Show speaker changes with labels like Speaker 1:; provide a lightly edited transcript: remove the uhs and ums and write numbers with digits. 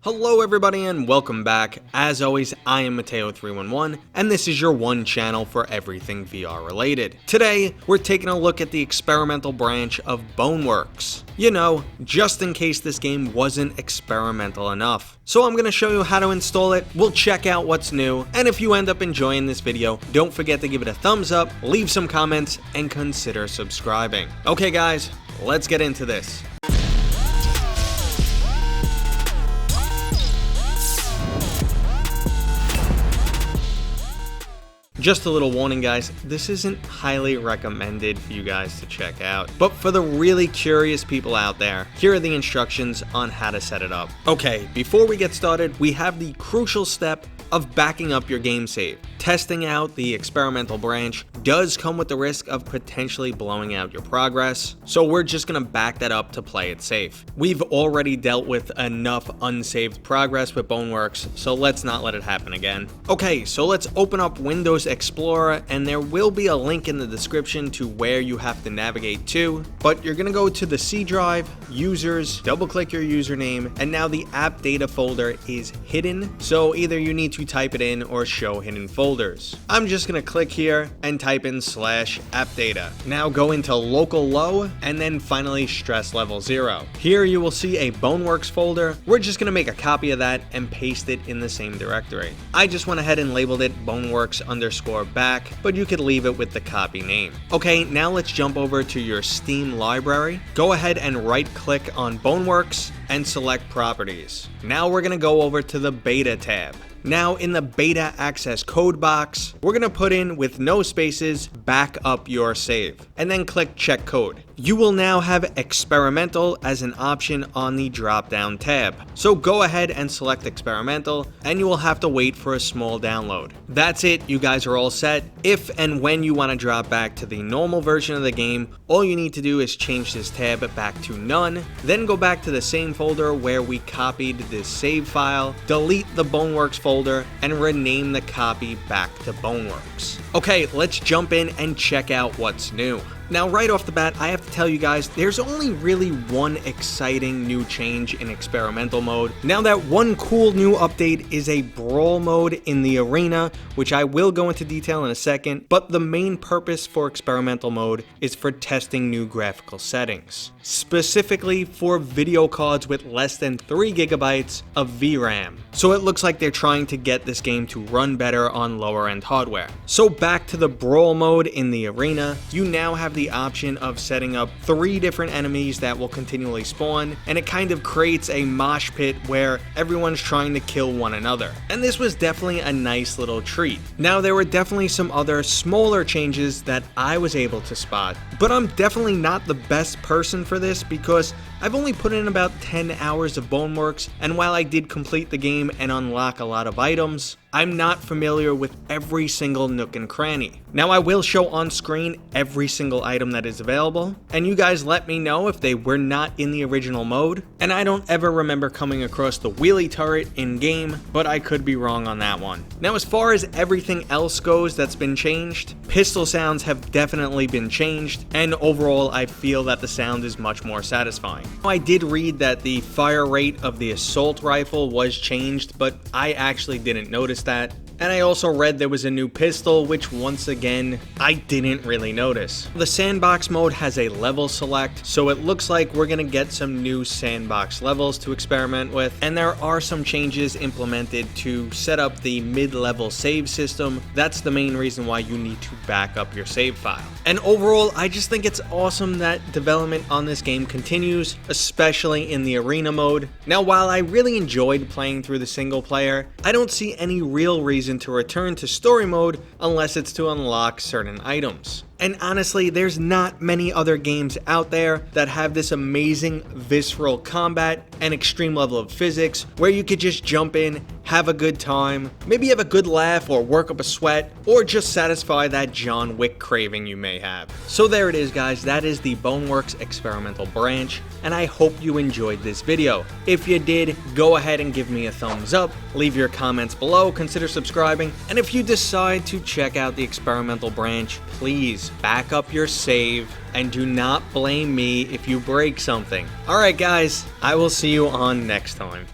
Speaker 1: Hello everybody and welcome back. As always, I am Mateo311 and this is your one channel for everything VR related. Today, we're taking a look at the experimental branch of Boneworks. You know, just in case this game wasn't experimental enough. So I'm going to show you how to install it, we'll check out what's new, and if you end up enjoying this video, don't forget to give it a thumbs up, leave some comments, and consider subscribing. Okay guys, let's get into this. Just a little warning guys, this isn't highly recommended for you guys to check out, but for the really curious people out there, here are the instructions on how to set it up. Okay, before we get started, we have the crucial step of backing up your game save. Testing out the experimental branch does come with the risk of potentially blowing out your progress, so we're just gonna back that up to play it safe. We've already dealt with enough unsaved progress with Boneworks, so let's not let it happen again. Okay, so let's open up Windows Explorer, and there will be a link in the description to where you have to navigate to, but you're gonna go to the C drive, users, double click your username, and now the app data folder is hidden, so either you need to type it in or show hidden folders. I'm just gonna click here and type in /appdata. Now go into local low and then finally stress level 0. Here you will see a Boneworks folder. We're just gonna make a copy of that and paste it in the same directory. I just went ahead and labeled it Boneworks_back, but you could leave it with the copy name. Okay, now let's jump over to your Steam library. Go ahead and right click on Boneworks and select properties. Now we're gonna go over to the beta tab. Now in the beta access code box, we're gonna put in, with no spaces, back up your save, and then click check code. You will now have experimental as an option on the drop down tab. So go ahead and select experimental, and you will have to wait for a small download. That's it, you guys are all set. If and when you wanna drop back to the normal version of the game, all you need to do is change this tab back to none, then go back to the same folder where we copied this save file, delete the Boneworks folder, and rename the copy back to Boneworks. Okay, let's jump in and check out what's new. Now right off the bat, I have to tell you guys, there's only really one exciting new change in experimental mode. Now that one cool new update is a brawl mode in the arena, which I will go into detail in a second, but the main purpose for experimental mode is for testing new graphical settings, specifically for video cards with less than 3 GB of VRAM. So it looks like they're trying to get this game to run better on lower end hardware. So back to the brawl mode in the arena, you now have the option of setting up 3 different enemies that will continually spawn, and it kind of creates a mosh pit where everyone's trying to kill one another. And this was definitely a nice little treat. Now there were definitely some other smaller changes that I was able to spot, but I'm definitely not the best person for this because I've only put in about 10 hours of Boneworks, and while I did complete the game and unlock a lot of items, I'm not familiar with every single nook and cranny. Now I will show on screen every single item that is available, and you guys let me know if they were not in the original mode, and I don't ever remember coming across the wheelie turret in game, but I could be wrong on that one. Now as far as everything else goes that's been changed, pistol sounds have definitely been changed, and overall I feel that the sound is much more satisfying. I did read that the fire rate of the assault rifle was changed, but I actually didn't notice that. And I also read there was a new pistol, which once again, I didn't really notice. The sandbox mode has a level select, so it looks like we're gonna get some new sandbox levels to experiment with, and there are some changes implemented to set up the mid-level save system. That's the main reason why you need to back up your save file. And overall, I just think it's awesome that development on this game continues, especially in the arena mode. Now, while I really enjoyed playing through the single player, I don't see any real reason to return to story mode unless it's to unlock certain items. And honestly, there's not many other games out there that have this amazing visceral combat and extreme level of physics where you could just jump in, have a good time, maybe have a good laugh or work up a sweat, or just satisfy that John Wick craving you may have. So there it is guys, that is the Boneworks Experimental Branch, and I hope you enjoyed this video. If you did, go ahead and give me a thumbs up, leave your comments below, consider subscribing, and if you decide to check out the Experimental Branch, please back up your save and do not blame me if you break something. Alright guys, I will see you on next time.